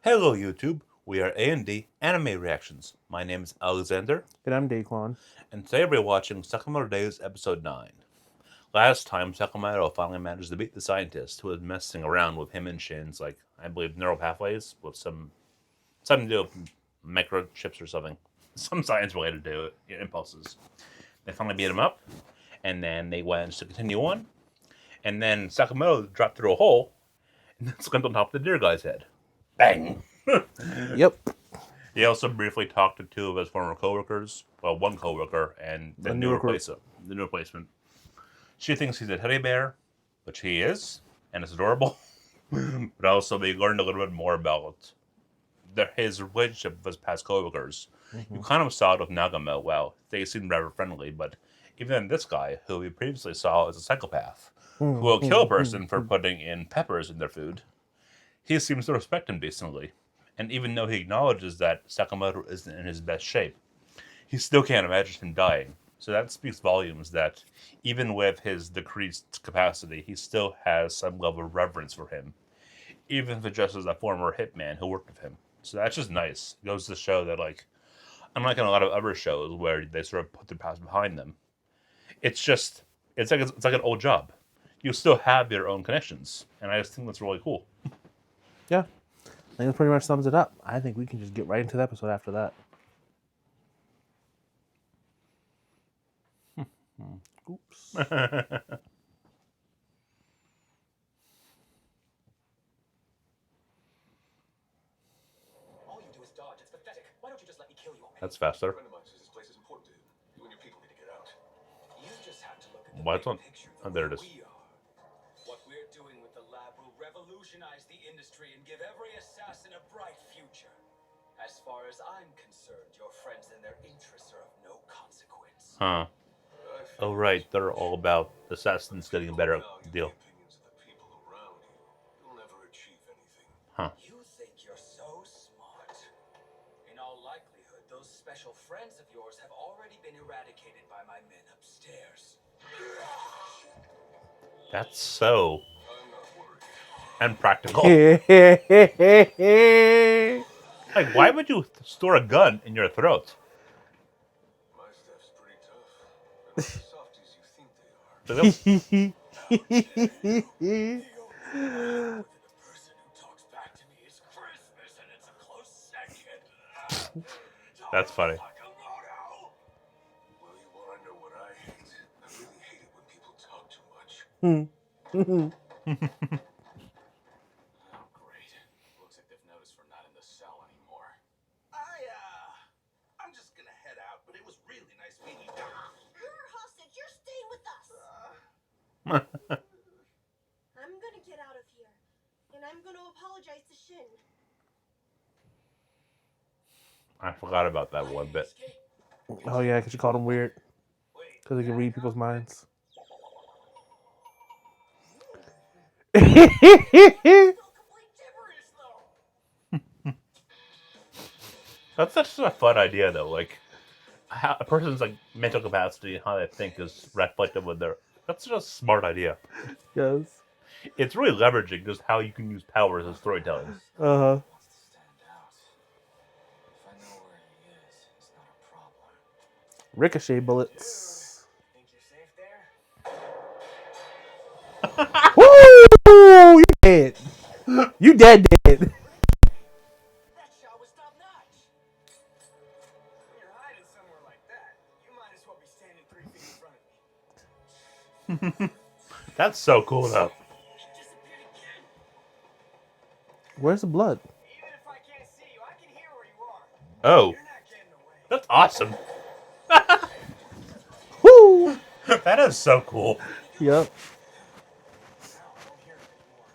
Hello, YouTube. We are A&D Anime Reactions. My name is Alexander, And I'm Daquan. and today we're watching Sakamoto Days Episode 9. Last time, Sakamoto finally managed to beat the scientist who was messing around with him and Shin's, I believe, neural pathways with something to do with microchips or something. Some science related to it, impulses. They finally beat him up, and then they went to continue on, and then Sakamoto dropped through a hole and then slammed on top of the deer guy's head. Bang! Yep. He also briefly talked to two of his former coworkers. Well, one coworker and A new recruit. the new replacement. She thinks he's a teddy bear, which he is, and it's adorable. But also, they learned a little bit more about his relationship with his past coworkers. You Mm-hmm. kind of saw it with Nagamo. Well, they seemed rather friendly, but even this guy, who we previously saw as a psychopath, who will kill a person for putting in peppers in their food, he seems to respect him decently. And even though he acknowledges that Sakamoto isn't in his best shape, he still can't imagine him dying. So that speaks volumes that even with his decreased capacity, he still has some level of reverence for him, even if it just as a former hitman who worked with him. So that's just nice. It goes to show that, unlike in a lot of other shows where they sort of put their past behind them, it's just it's like an old job. You still have your own connections, and I just think that's really cool. Yeah. I think that pretty much sums it up. I think we can just get right into the episode after that. Oops. All you do is dodge. It's pathetic. Why don't you just let me kill you already? That's faster. A friend of mine says this place is important to him. You and your people need to get out. You just have to look at the What's big on? picture Oh, the there way it is. we are. What we're doing with the lab will revolutionize the industry and give every assassin a bright future. As far as I'm concerned, your friends and their interests are of no consequence. Huh. Oh, right. They're all about assassins getting a better deal. Huh. You think you're so smart. In all likelihood, those special friends of yours have already been eradicated by my men upstairs. That's so impractical. Like, why would you store a gun in your throat? My stuff's pretty tough. They're not as soft as you think they are. The person who talks back to me is Christmas, and it's a close second. That's funny. Sakamoto! Well, you want to know what I hate? I really hate it when people talk too much. Oh, great. Looks like they've noticed we're not in the cell anymore. I'm just gonna head out, but it was really nice meeting you. You're a hostage. You're staying with us. I'm gonna get out of here, and I'm gonna apologize to Shin. I forgot about that one bit. Oh, yeah, because you called him weird. Wait, Because he can read people's minds. Complete gibberish, though. That's such a fun idea, though. Like, how a person's mental capacity and how they think is reflective of their. That's just a smart idea. Yes. It's really leveraging just how you can use powers as storytelling. Uh-huh. wants to stand out. If I know where he is, it's not a problem. Ricochet bullets. Think you're safe there? Woo! You dead. You dead. That shot was top notch. When you're hiding somewhere like that, you might as well be standing 3 feet in front of me. That's so cool, though. He disappeared again. Where's the blood? Even if I can't see you, I can hear where you are. Oh, You're not getting away. that's awesome. Woo! That is so cool. Yep. Now I don't hear it anymore.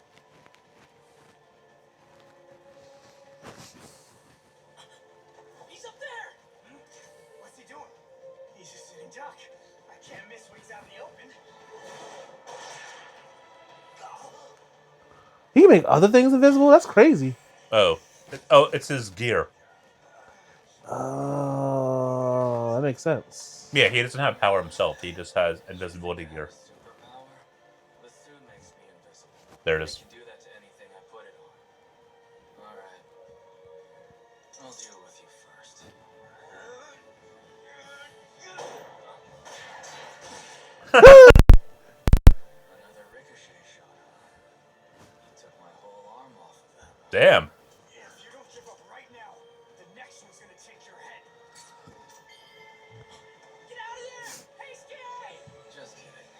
He's up there. What's he doing? He's a sitting duck. I can't miss when he's out in the open. He can make other things invisible? That's crazy. Oh, it's his gear. Oh, that makes sense. Yeah, he doesn't have power himself. He just has invisibility gear. Superpower? The suit makes me invisible. There it I is. can do that to anything I put it on. Alright. deal with you first. Another ricochet shot. You took my whole arm off of them. Damn. If you don't give up right now, the next one's gonna take your head. Get out of there! Hey, Sky! Just kidding.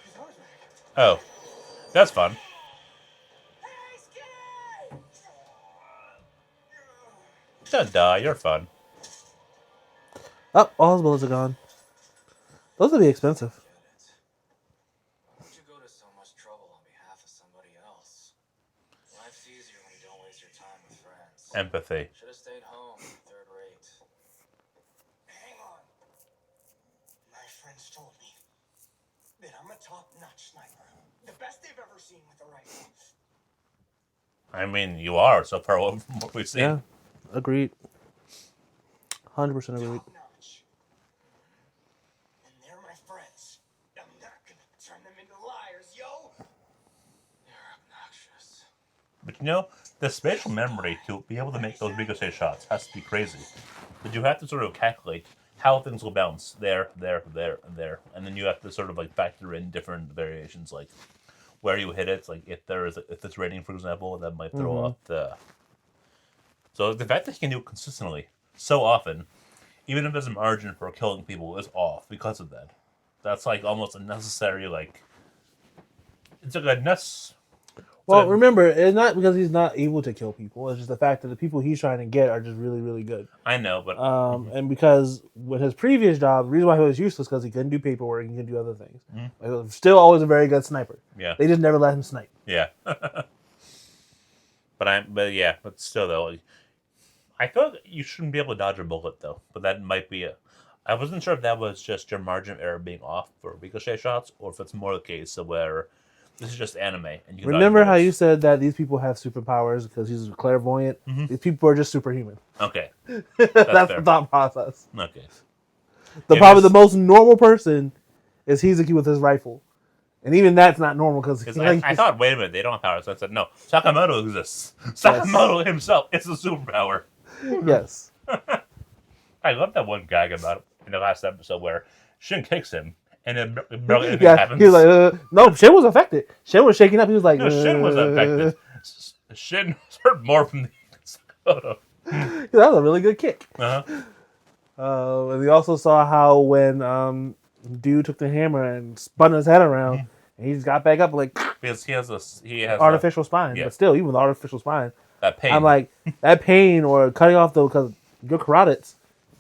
His arm's back. Oh, that's fun. Hey, Sky! Don't die. You're fun. Oh, all his bullets are gone. Those would be expensive. Get it. Why'd you go to so much trouble on behalf of somebody else? Life's easier when you don't waste your time with friends. Empathy. Should have stayed home, third rate. Hang on. My friends told me that I'm a top-notch sniper. The best they've ever seen with a rifle. I mean, you are so far away from what we've seen. Yeah, agreed. 100% agreed. Top-notch. And they're my friends. I'm not gonna turn them into liars, yo! You're obnoxious. But you know, the spatial memory to be able to make those ricochet shots has to be crazy. But you have to sort of calculate how things will bounce there, there, there, and there. And then you have to sort of like factor in different variations, like where you hit it. Like if it's raining, for example, that might throw off the... So the fact that he can do it consistently so often, even if there's a margin for killing people, is off because of that. That's like almost a necessary, like... It's like a Well, remember, it's not because he's not able to kill people. It's just the fact that the people he's trying to get are just really, really good. I know, but... And because with his previous job, the reason why he was useless because he couldn't do paperwork and he couldn't do other things. He was still always a very good sniper. Yeah. They just never let him snipe. Yeah. But still though, like, I thought you shouldn't be able to dodge a bullet though. But that might be I wasn't sure if that was just your margin of error being off for ricochet shots, or if it's more the case of where this is just anime and you can Remember dodge how you bullets. said that these people have superpowers because he's clairvoyant? These people are just superhuman. Okay. That's fair. the thought process. Okay. Probably the most normal person is Hizuki with his rifle. And even that's not normal because I thought, wait a minute, they don't have powers. So I said, no, Sakamoto exists. Sakamoto himself is a superpower. Yes. I love that one gag about it in the last episode where Shin kicks him and then barely anything Yeah, happens. he was like, no, Shin was affected. Shin was shaking up. He was like, No, Shin was affected. Shin hurt more from the Sakamoto. That was a really good kick. Uh-huh. And we also saw how when dude took the hammer and spun his head around, and he just got back up like Because he has artificial spine. yeah. But still, even with artificial spine, that pain. I'm like, that pain or cutting off because your carotids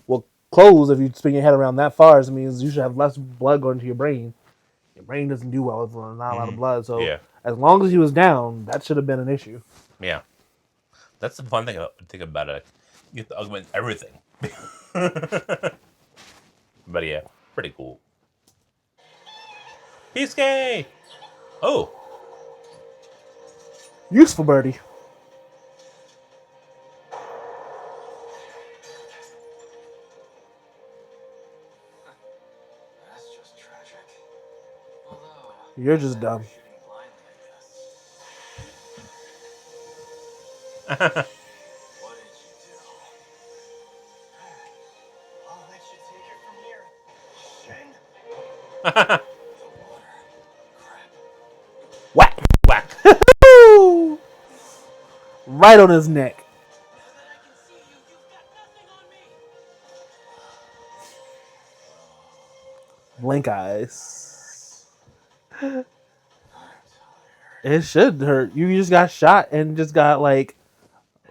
will close if you spin your head around that far. So it means you should have less blood going to your brain. Your brain doesn't do well with not a lot of blood. So Yeah. as long as he was down, that should have been an issue. Yeah. That's the fun thing about it. You have to augment everything. But yeah, pretty cool. Peace. Oh. Useful birdie. That's just tragic. Although, You're just dumb. shooting blindly, I guess. What did you do? I'll let you take it from here. Shin? The water. Crap. Whack. Whack. Right on his neck. Now that I can see you, you've got nothing on me. Blink eyes. I'm tired. It should hurt. You just got shot and just got like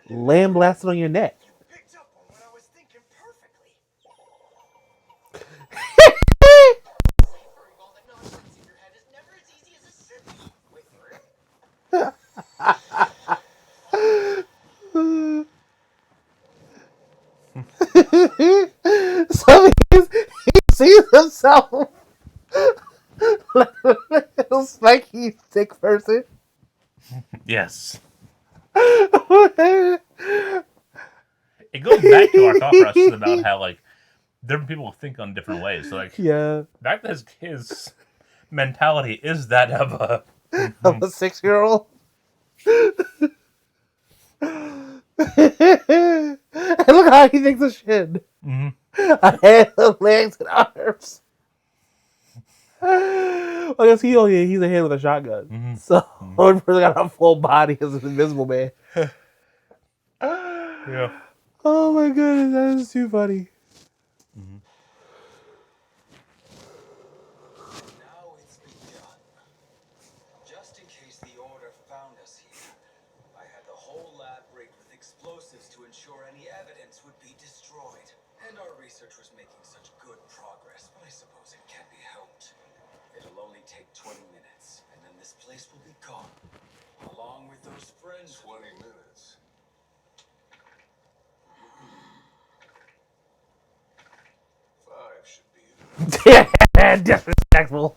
lamb blasted on your neck. You picked up on what I was thinking perfectly. Ciphering all the nonsense in your head is never as easy as it should be. Wait for it. So he sees himself like a little spiky stick person. Yes. It goes back to our thought process about how like different people think on different ways. So like Yeah, that his mentality is that of a of a 6-year-old. And look how he thinks a shin. Mm-hmm. A head, legs, and arms. I guess he's a head with a shotgun. Mm-hmm. So one person got a full body as an invisible man. Yeah. Oh my goodness, that is too funny. Mm-hmm. Now it's begun. Just in case the Order found us here, I had the whole lab rigged with explosives to ensure any evidence would be destroyed. And our research was making such good progress, but I suppose it can't be helped. It'll only take 20 minutes, and then this place will be gone. Along with those friends. 20 minutes. 5 should be enough. Disrespectful.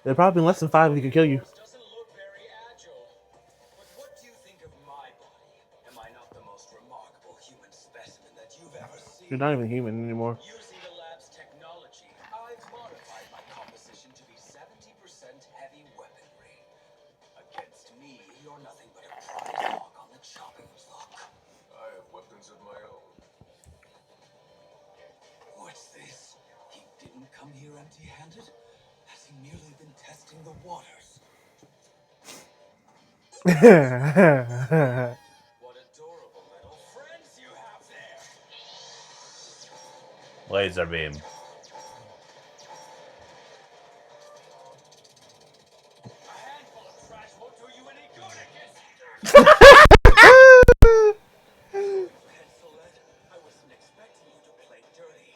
They're probably in less than 5 we could kill you. Doesn't look very agile. But what do you think of my body? Am I not the most remarkable human specimen that you've ever seen? You're not even human anymore. Using the lab's technology, I've modified my composition to be 70% heavy weaponry. Against me, you're nothing but a prize hog on the chopping block. I have weapons of my own. What's this? He didn't come here empty-handed? Has he merely been testing the waters? What adorable little friends you have there! Laser beam. A handful of trash won't do you any good against... Pencil-lead, I wasn't expecting you to play dirty.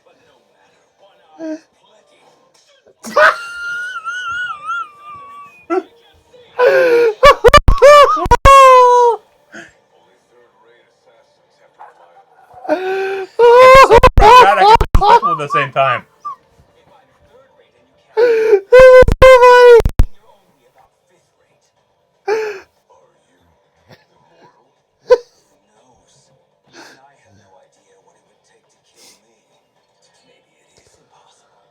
But no matter, one eye is plenty. Only third-rate assassins have to rely on them. It's so pragmatic and disrespectful at the same time. If I'm third-rate and you can't... You're only about fifth-rate. Are you immortal? Who knows? Even I have no idea what it would take to kill me. Maybe it is impossible.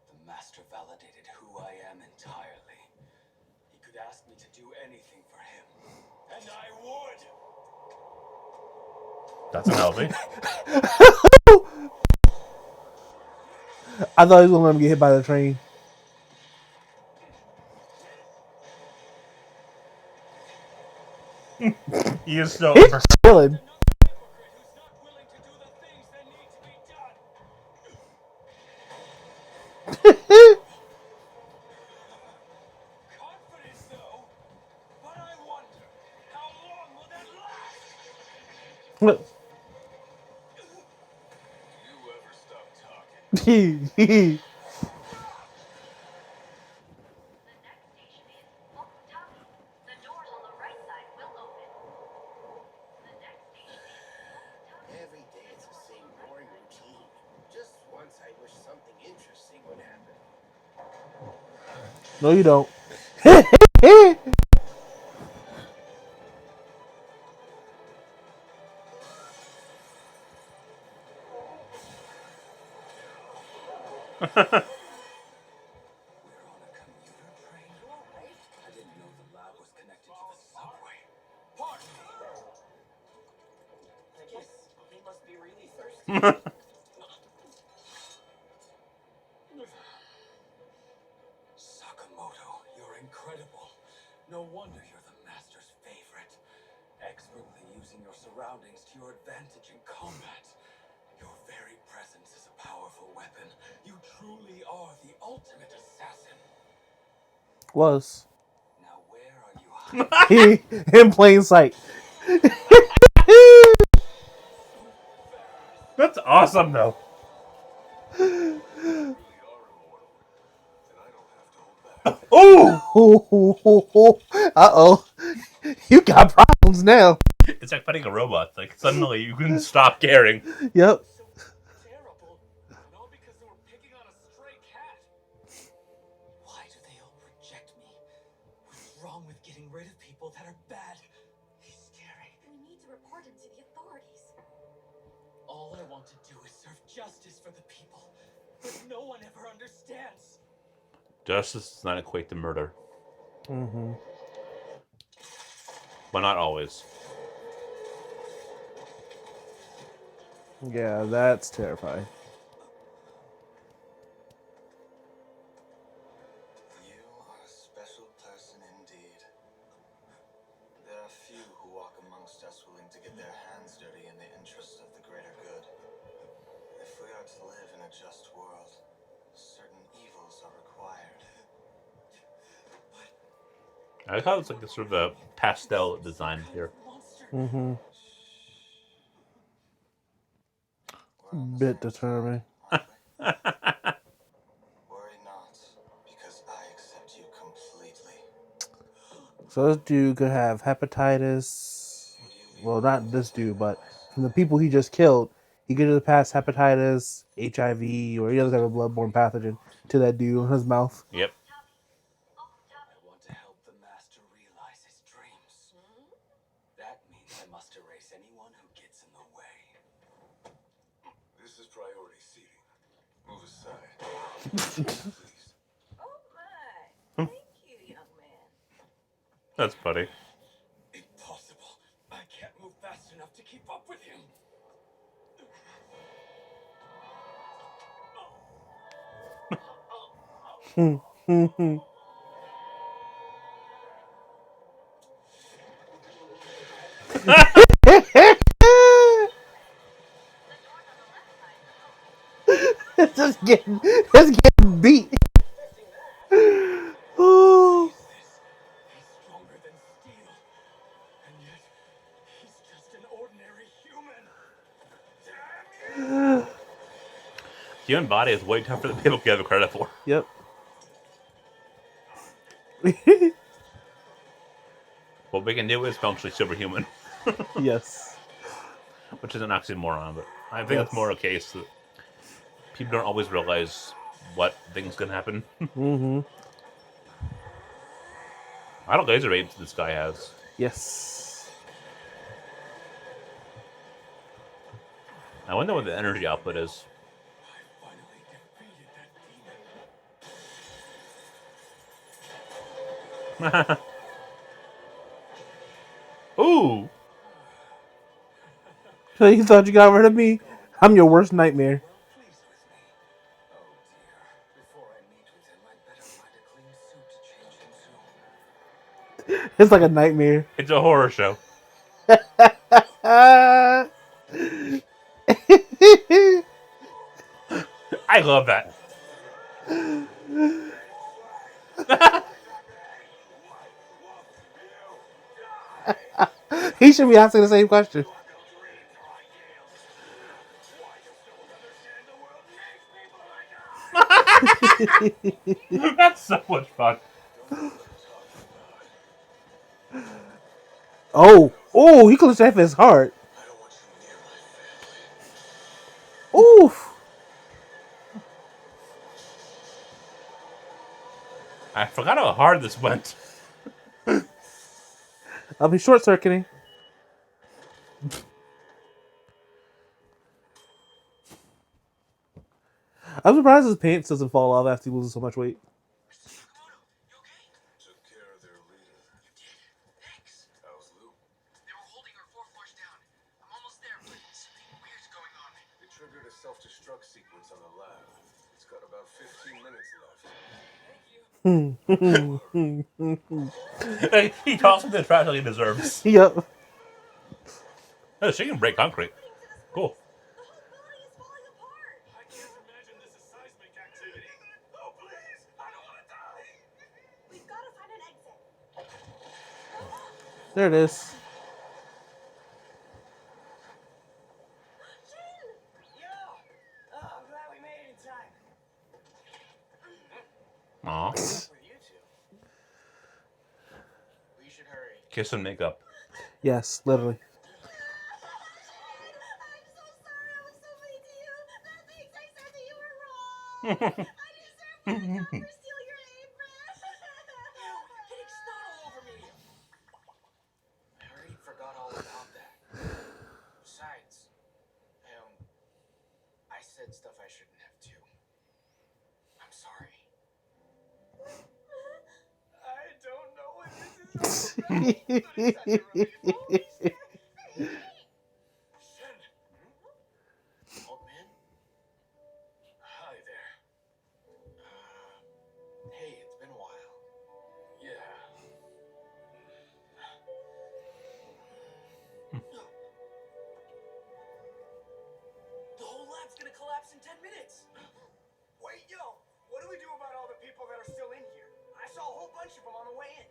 The Master validated who I am entirely. He could ask me to do anything for him. And I would! That's an LV. I thought he was gonna let him get hit by the train. He is so He's over. chilling. Another hypocrite who's not willing to do the things that need to be done. Confident though, but I wonder, how long will that last? You ever stop talking? The next station is Okutami. The doors on the right side will open. The next station is Okutami. Every day it's the same boring routine. Just once I wish something interesting would happen. No, you don't. We're on a commuter train? I didn't know the lab was connected to the subway. Pardon me. I guess he must be really thirsty. Sakamoto, you're incredible. No wonder you're the Master's favorite. Expertly using your surroundings to your advantage in combat. Your very presence is a powerful weapon. You truly are the ultimate assassin. Was. Now where are you hiding? In plain sight. That's awesome, though. Really are immortal. Then I don't have to hold back. Ooh! Uh-oh. You got problems now. It's like fighting a robot. Like, suddenly you can stop caring. Yep. So terrible. And all because they were picking on a stray cat. Why do they all reject me? What's wrong with getting rid of people that are bad? He's scary. We need to report him to the authorities. All I want want to do is serve justice for the people, but no one ever understands. Justice does not equate to murder, Mm-hmm. but not always. Yeah, that's terrifying. You are a special person indeed. There are few who walk amongst us willing to get their hands dirty in the interest of the greater good. If we are to live in a just world, certain evils are required. I like how it's like a sort of a pastel design here. Monster. Mm-hmm. We're on the Bit same disturbing. side, aren't we? Worry not, because I accept you completely. So this dude could have hepatitis. Well, not this dude, but from the people he just killed, he could have passed hepatitis, HIV, or any other type of bloodborne pathogen to that dude in his mouth. Yep. I want to help the master realize his dreams. That means I must erase anyone who gets in the way. This is priority seating. Move aside. Please. Oh my. Thank you, young man. That's funny. Impossible. I can't move fast enough to keep up with him. It's getting beat. Oh. He's stronger than steel. And yet, he's just an ordinary human. Damn you! The human body is way tougher than people give it credit for. Yep. What we can do is functionally superhuman, Yes. which is an oxymoron, but I think Yes. it's more a case that people don't always realize what things can happen. Mm-hmm. I don't laser apes this guy has. Yes. I wonder what the energy output is. I finally defeated that demon. Ooh! So you thought you got rid of me? I'm your worst nightmare. Well pleased with me. Oh dear. Before I meet with him, I'd better find a clean suit to change into. It's like a nightmare. It's a horror show. Ah. I love that. He should be asking the same question. That's so much fun. Oh, he clenched that fist hard. I don't want you near my family. Oof. I forgot how hard this went. I'll be short circuiting. I'm surprised his pants doesn't fall off after he loses so much weight. Sakamoto, you okay? Took care of their leader. You did. Thanks. How's Lou? They were holding our fourth flush down. I'm almost there, but something weird's going on. They triggered a self-destruct sequence on the lab. It's got about 15 minutes left. He tossed him to the trash like he deserves. Yep. Oh, she can break concrete. Cool. The whole building is falling apart. I can't imagine this is seismic activity. Oh please! I don't want to die! We've got to find an exit. There it is. Jin! Yo! Oh, I'm glad we made it in time. Aw. With you two. We should hurry. Kiss and make up. Yes, literally. I'm so sorry I was so mean to you. The things I said to you were wrong. I deserve what I got for steal your apron. Ew, getting snot all over me. I already forgot all about that. Besides, said stuff I shouldn't have too. I'm sorry. I don't know what this is all about, but it's such a relief. Shin. Old man? Hi there. Hey, it's been a while. Yeah. The whole lab's gonna collapse in 10 minutes. Wait, yo! What do we do about all the people that are still in here? I saw a whole bunch of them on the way in.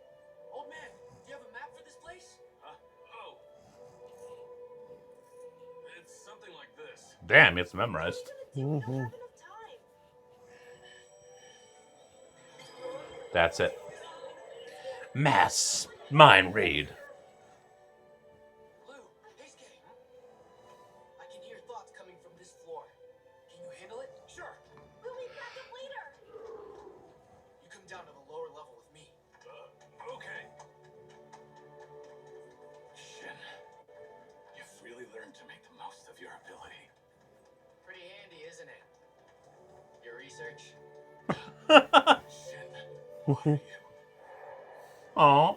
Old man, do you have a map for this place? Huh? Oh. It's something like this. Damn, it's memorized. We don't have enough time. That's it. Mass mind raid. Lou, Heisuke. I can hear thoughts coming from this floor. Can you handle it? Sure. We'll need backup later. You come down to the lower level with me. Okay. Shin, you've really learned to make the most of your ability. Pretty handy, isn't it? Your research? Shin, what are you? Aw.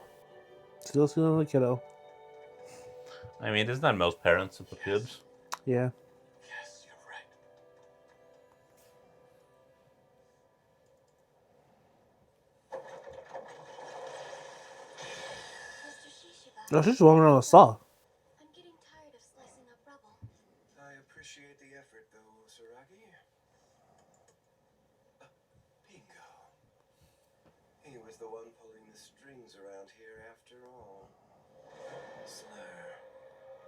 Still stealing the kiddo. I mean, isn't that most parents with the kids? Yeah. Yes, you're right. Mr. Shishiba, Oh, she's walking around with a saw. I'm getting tired of slicing up rubble. I appreciate the effort, though, Saragi. Bingo. He was the one pulling the strings around here after all. Slur,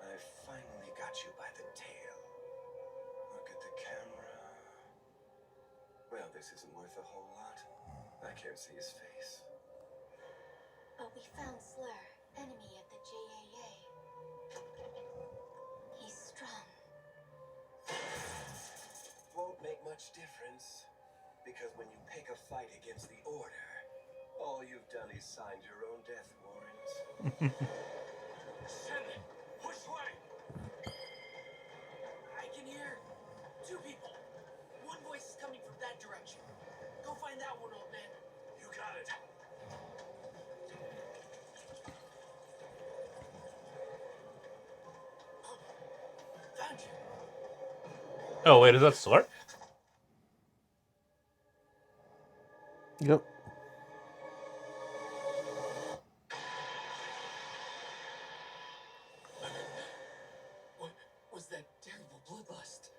I finally got you by the tail. Look at the camera. Well, this isn't worth a whole lot. I can't see his face. But we found Slur, enemy at the JAA. He's strong. Won't make much difference. Because when you pick a fight against the Order, all you've done is signed your own death warrant. Shin, which way? I can hear two people. One voice is coming from that direction. Go find that one, old man. You got it. Found you. Oh, wait, is that Slurp? Yep. What was that terrible bloodlust?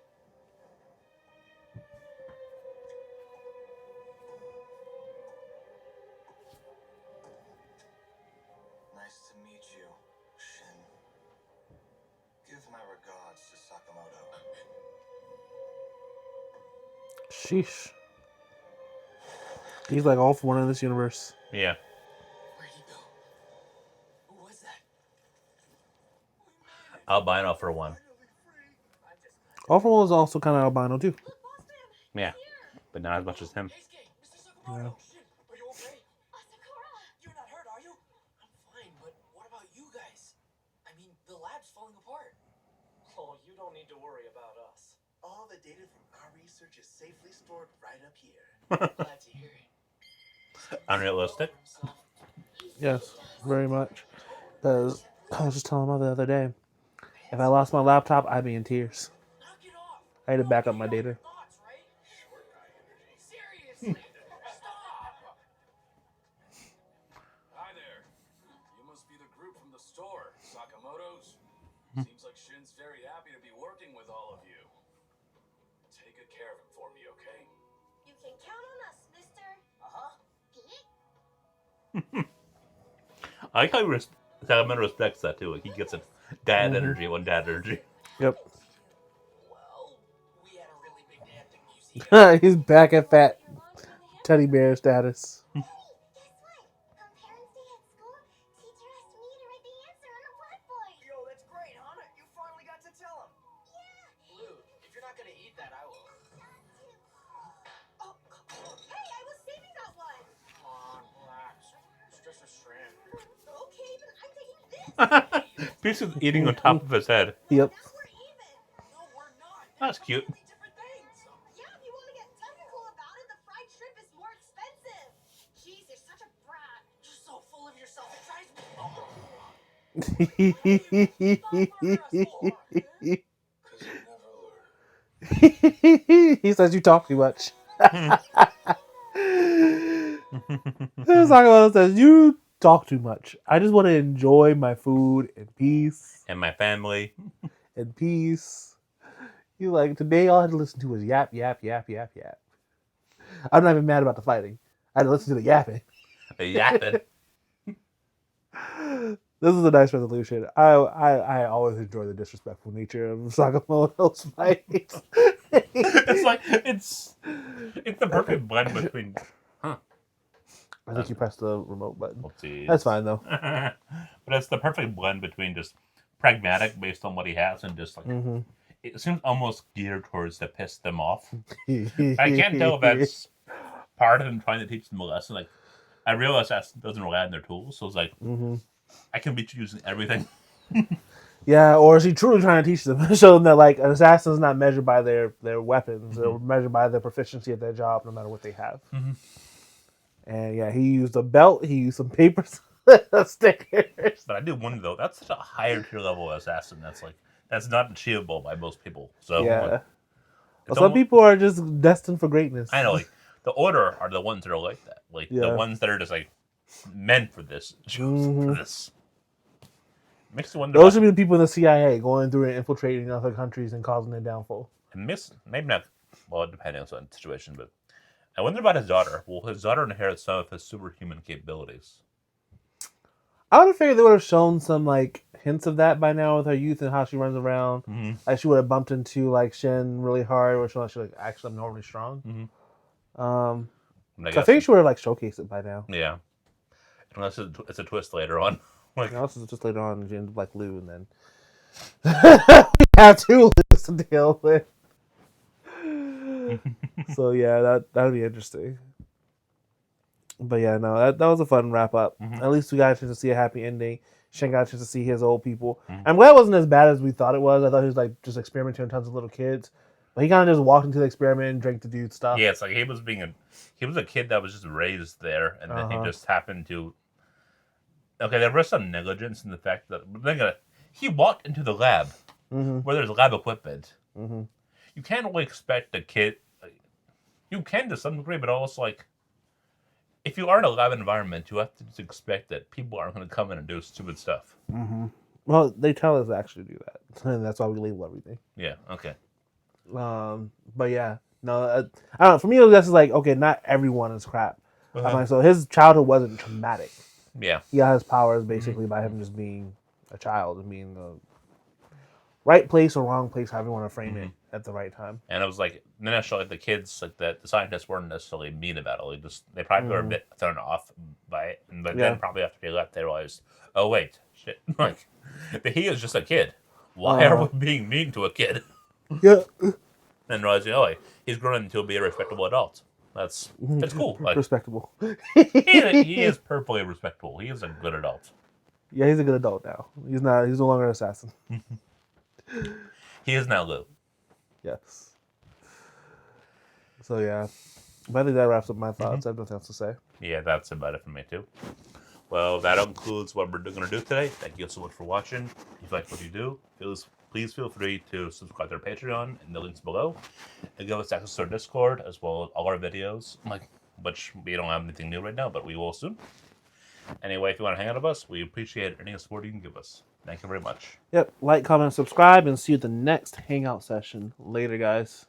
Nice to meet you, Shin. Give my regards to Sakamoto. Sheesh. He's like all for one in this universe. Yeah. Where'd he go? Who was that? Albino for one. All for one was also kind of albino too. Look, boss man. Yeah. But not as much as him. Heisuke, Mr. Sakamoto. Shin, are you okay? Asakura. You're not hurt, are you? I'm fine, but what about you guys? I mean, the lab's falling apart. Oh, you don't need to worry about us. All the data from our research is safely stored right up here. Glad to hear it. Unrealistic. Yes, very much. Because I was just telling Mother the other day, if I lost my laptop, I'd be in tears. Knock it off. I had to back up my data. Thoughts, right? Short guy energy. Seriously. Stop. Hi there. You must be the group from the store, Sakamoto's. Seems like Shin's very happy to be working with all of you. Take good care of him for me, okay? You can count on us, mister. Uh-huh. I like how Sakamoto respects that too. Like he gets it. Dad energy, one dad energy. Yep. Well, we had a really big day at the museum. He's back at fat teddy bear status. Hey, guess what? On Parents' Day at school, teacher asked me to write the answer on a blackboard. Yo, that's great, Hana. You finally got to tell him. Yeah. Blue, if you're not gonna eat that, I will. Oh, hey, I was saving that one. Come on, relax. It's just a strand. Okay, but I'm taking this. Peace is eating on top of his head. Yep. Now we're even. No, we're not. That's cute. Totally different things. Because you never learn. He says you talk too much. Sakamoto says you talk too much. I just want to enjoy my food in peace. And my family. In peace. You like today all I had to listen to was yap, yap, yap, yap, yap. I'm not even mad about the fighting. I had to listen to the yapping. Yapping. This is a nice resolution. I always enjoy the disrespectful nature of Sakamoto's fights. It's like it's the perfect blend between. Huh. I think you pressed the remote button. Whoopsies. That's fine though. But it's the perfect blend between just pragmatic based on what he has and just like it seems almost geared towards to piss them off. I can't tell if that's part of him trying to teach them a lesson. Like I realize that doesn't rely on their tools, so it's like I can beat you using everything. Yeah, or is he truly trying to teach them, show them that like an assassin is not measured by their weapons, they're measured by their proficiency at their job, no matter what they have. And yeah, he used a belt, he used some paper stickers. But I do wonder though, that's such a higher tier level assassin. That's not achievable by most people. So Yeah. like, Well, some people are just destined for greatness. I know, like the Order are the ones that are like that. Like the ones that are just like meant for this, chosen for this. Makes you wonder. Those should be the people in the CIA going through and infiltrating other countries and causing their downfall. Maybe not. Well, depending on the situation, but I wonder about his daughter. Will his daughter inherit some of his superhuman capabilities? I would have figured they would have shown some like hints of that by now with her youth and how she runs around. Like she would have bumped into like Shin really hard, or she's like actually abnormally strong. I think she would have like showcased it by now. Yeah, unless it's a twist later on. Like, this is just later on in like Lou, and then we have two Lou's to deal with. So yeah, that'd be interesting. But yeah, no, that was a fun wrap up. At least we got a chance to see a happy ending. Shen got a chance to see his old people. I'm glad it wasn't as bad as we thought it was. I thought he was like just experimenting with tons of little kids, but he kind of just walked into the experiment and drank the dude's stuff. Yeah, it's like he was a kid that was just raised there, and then he just happened to. Okay, there was some negligence in the fact that he walked into the lab where there's lab equipment. You can't really expect a kid. You can to some degree, but also like if you are in a lab environment, you have to just expect that people aren't going to come in and do stupid stuff. Well, they tell us to actually do that, and that's why we label everything. Yeah. Okay. But yeah, no, I don't know. For me, it was just like, okay, not everyone is crap. I'm like, so his childhood wasn't traumatic. Yeah. He got his powers basically by him just being a child and being the right place or wrong place, however you want to frame it, at the right time. And it was like initially the kids, like the scientists weren't necessarily mean about it. They probably were a bit thrown off by it, but then probably after they left, they realized, oh wait, shit, like he is just a kid. Why are we being mean to a kid? Yeah. And realizing, oh, he's grown into be a respectable adult. That's cool. Like, Respectable. he is perfectly respectable. He is a good adult. Yeah, he's a good adult now. He's no longer an assassin. He is now Lou. Yes. So yeah. But I think that wraps up my thoughts. I have nothing else to say. Yeah, that's about it for me too. Well, that concludes what we're going to do today. Thank you so much for watching. If you like what you do, please feel free to subscribe to our Patreon in the links below, and give us access to our Discord as well as all our videos. Which we don't have anything new right now, but we will soon. Anyway, if you want to hang out with us, we appreciate any support you can give us. Thank you very much. Yep. Like, comment, subscribe, and see you at the next hangout session. Later, guys.